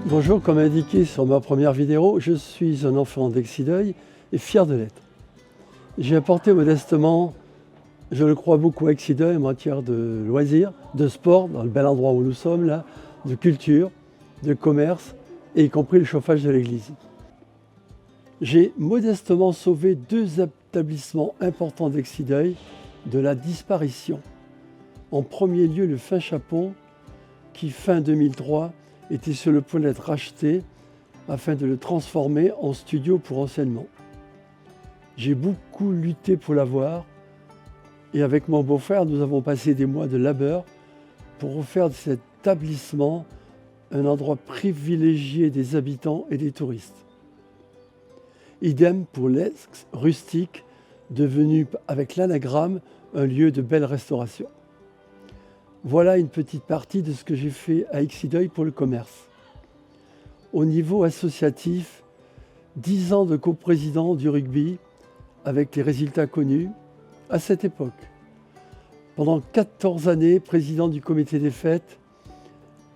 Bonjour, comme indiqué sur ma première vidéo, je suis un enfant d'Exideuil et fier de l'être. J'ai apporté modestement, je le crois beaucoup à Exideuil en matière de loisirs, de sport, dans le bel endroit où nous sommes là, de culture, de commerce, et y compris le chauffage de l'église. J'ai modestement sauvé 2 établissements importants d'Exideuil de la disparition. En premier lieu, le Fin Chapon, qui fin 2003 était sur le point d'être racheté afin de le transformer en studio pour enseignement. J'ai beaucoup lutté pour l'avoir et avec mon beau-frère, nous avons passé des mois de labeur pour refaire de cet établissement un endroit privilégié des habitants et des touristes. Idem pour l'ex-rustique, devenu avec l'anagramme un lieu de belle restauration. Voilà une petite partie de ce que j'ai fait à Exideuil pour le commerce. Au niveau associatif, 10 ans de coprésident du rugby avec les résultats connus à cette époque. Pendant 14 années, président du comité des fêtes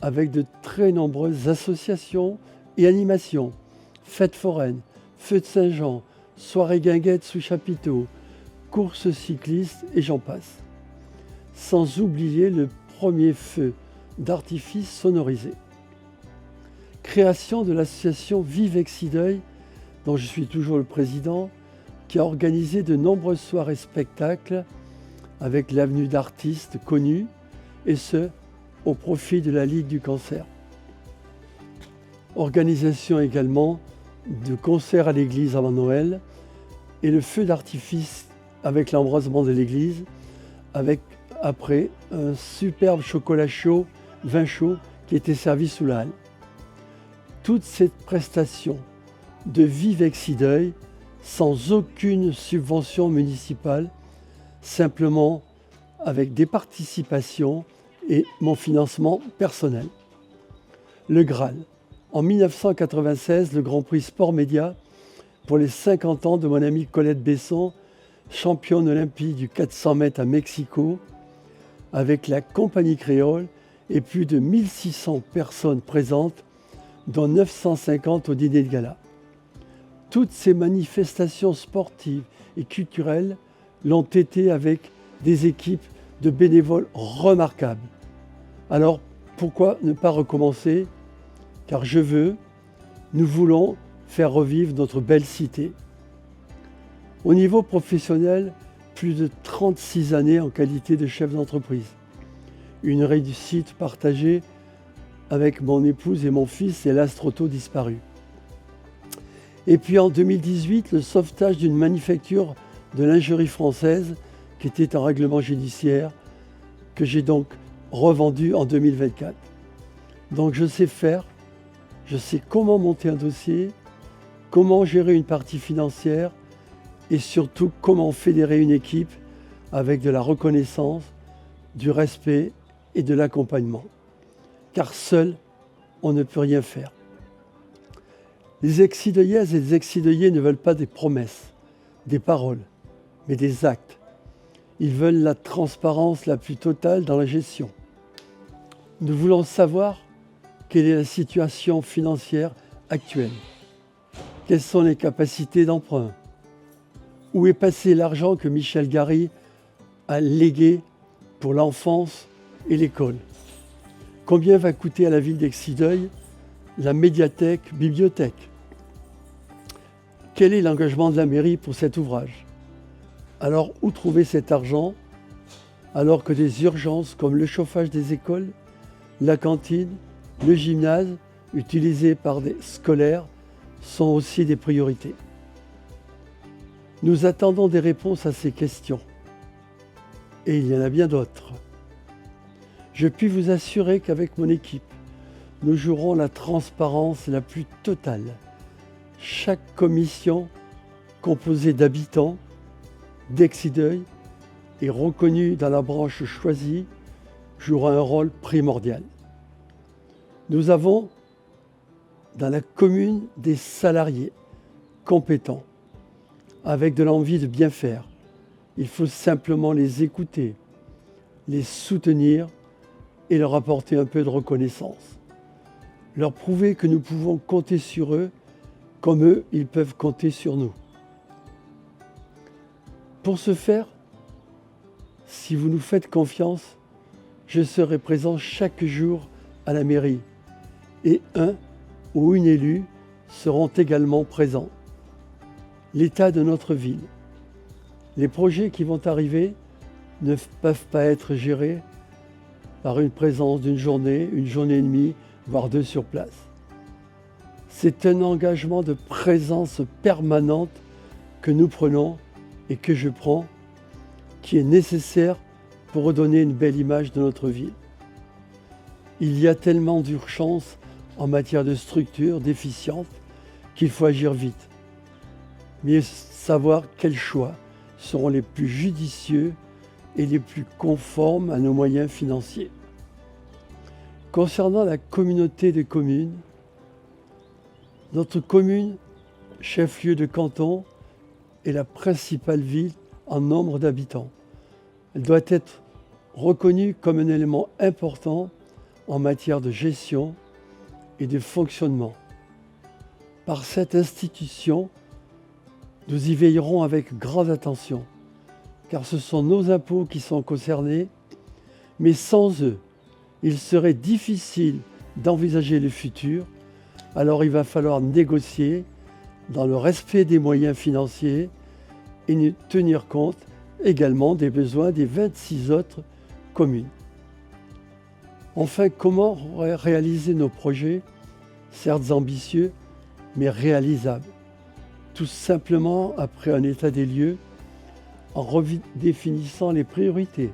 avec de très nombreuses associations et animations, fêtes foraines, feux de Saint-Jean, soirées guinguettes sous chapiteau, courses cyclistes et j'en passe. Sans oublier le premier feu d'artifice sonorisé. Création de l'association Vive Exideuil, dont je suis toujours le président, qui a organisé de nombreuses soirées spectacles avec l'avenue d'artistes connus, et ce, au profit de la Ligue du cancer. Organisation également de concerts à l'église avant Noël et le feu d'artifice avec l'embrasement de l'église, avec après un superbe chocolat chaud, vin chaud qui était servi sous la halle. Toute cette prestation de Vive Exideuil sans aucune subvention municipale, simplement avec des participations et mon financement personnel. Le Graal. En 1996, le Grand Prix Sport Média pour les 50 ans de mon amie Colette Besson, championne olympique du 400 mètres à Mexico, avec la compagnie créole et plus de 1600 personnes présentes, dont 950 au dîner de gala. Toutes ces manifestations sportives et culturelles l'ont été avec des équipes de bénévoles remarquables. Alors, pourquoi ne pas recommencer ? Car nous voulons faire revivre notre belle cité. Au niveau professionnel, plus de 36 années en qualité de chef d'entreprise. Une réussite partagée avec mon épouse et mon fils, hélas trop tôt disparu. Et puis en 2018, le sauvetage d'une manufacture de lingerie française qui était en règlement judiciaire, que j'ai donc revendu en 2024. Donc je sais faire, je sais comment monter un dossier, comment gérer une partie financière et surtout comment fédérer une équipe avec de la reconnaissance, du respect et de l'accompagnement. Car seul, on ne peut rien faire. Les Exideuillaises et les Exideuillais ne veulent pas des promesses, des paroles, mais des actes. Ils veulent la transparence la plus totale dans la gestion. Nous voulons savoir quelle est la situation financière actuelle. Quelles sont les capacités d'emprunt? Où est passé l'argent que Michel Gary a légué pour l'enfance et l'école? Combien va coûter à la ville d'Exideuil la médiathèque, bibliothèque? Quel est l'engagement de la mairie pour cet ouvrage? Alors, où trouver cet argent alors que des urgences comme le chauffage des écoles, la cantine, le gymnase, utilisé par des scolaires, sont aussi des priorités? Nous attendons des réponses à ces questions. Et il y en a bien d'autres. Je puis vous assurer qu'avec mon équipe, nous jouerons la transparence la plus totale. Chaque commission, composée d'habitants d'Exideuil et reconnue dans la branche choisie, jouera un rôle primordial. Nous avons dans la commune des salariés compétents, avec de l'envie de bien faire. Il faut simplement les écouter, les soutenir et leur apporter un peu de reconnaissance. leur prouver que nous pouvons compter sur eux comme eux, ils peuvent compter sur nous. Pour ce faire, si vous nous faites confiance, je serai présent chaque jour à la mairie et un ou une élue seront également présents. L'état de notre ville. Les projets qui vont arriver ne peuvent pas être gérés par une présence d'une journée, une journée et demie, voire 2 sur place. C'est un engagement de présence permanente que nous prenons et que je prends, qui est nécessaire pour redonner une belle image de notre ville. Il y a tellement d'urgence en matière de structure, d'efficience, qu'il faut agir vite. Mais savoir quels choix seront les plus judicieux et les plus conformes à nos moyens financiers. Concernant la communauté de communes, notre commune, chef-lieu de canton, est la principale ville en nombre d'habitants. Elle doit être reconnue comme un élément important en matière de gestion et de fonctionnement. Par cette institution, nous y veillerons avec grande attention, car ce sont nos impôts qui sont concernés, mais sans eux, il serait difficile d'envisager le futur, alors il va falloir négocier dans le respect des moyens financiers et tenir compte également des besoins des 26 autres communes. Enfin, comment réaliser nos projets, certes ambitieux, mais réalisables? Tout simplement après un état des lieux, en redéfinissant les priorités,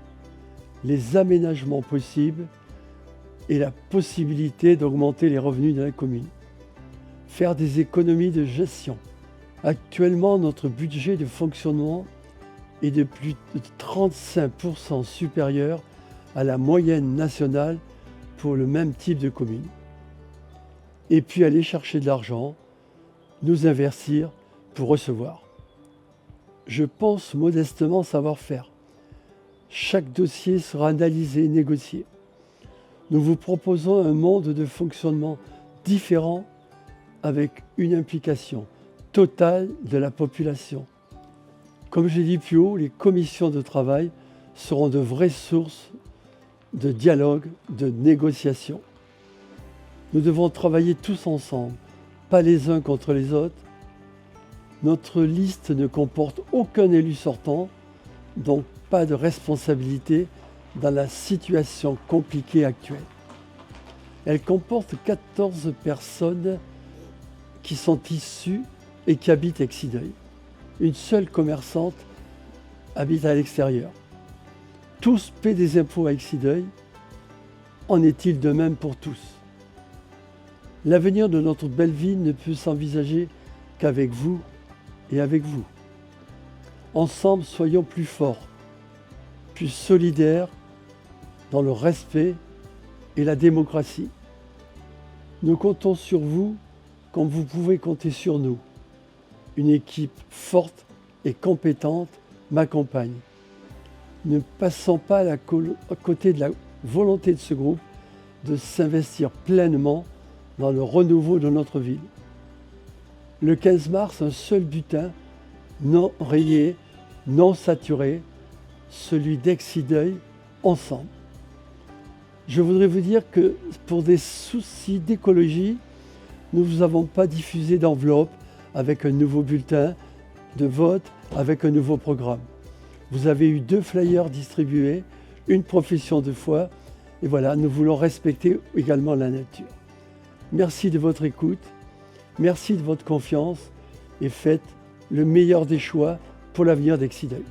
les aménagements possibles et la possibilité d'augmenter les revenus de la commune. Faire des économies de gestion. Actuellement, notre budget de fonctionnement est de plus de 35% supérieur à la moyenne nationale pour le même type de commune. Et puis aller chercher de l'argent, nous investir pour recevoir. Je pense modestement savoir faire. Chaque dossier sera analysé et négocié. Nous vous proposons un mode de fonctionnement différent avec une implication totale de la population. Comme je l'ai dit plus haut, les commissions de travail seront de vraies sources de dialogue, de négociation. Nous devons travailler tous ensemble, pas les uns contre les autres. Notre liste ne comporte aucun élu sortant, donc pas de responsabilité dans la situation compliquée actuelle. Elle comporte 14 personnes qui sont issues et qui habitent Exideuil. Une seule commerçante habite à l'extérieur. Tous paient des impôts à Exideuil. En est-il de même pour tous? L'avenir de notre belle ville ne peut s'envisager qu'avec vous et avec vous. Ensemble, soyons plus forts, plus solidaires dans le respect et la démocratie. Nous comptons sur vous comme vous pouvez compter sur nous. Une équipe forte et compétente m'accompagne. Ne passons pas à côté de la volonté de ce groupe de s'investir pleinement dans le renouveau de notre ville. Le 15 mars, un seul bulletin, non rayé, non saturé, celui d'Exideuil, ensemble. Je voudrais vous dire que pour des soucis d'écologie, nous ne vous avons pas diffusé d'enveloppe avec un nouveau bulletin de vote, avec un nouveau programme. Vous avez eu 2 flyers distribués, une profession de foi, et voilà, nous voulons respecter également la nature. Merci de votre écoute, merci de votre confiance, et faites le meilleur des choix pour l'avenir d'Exideuil.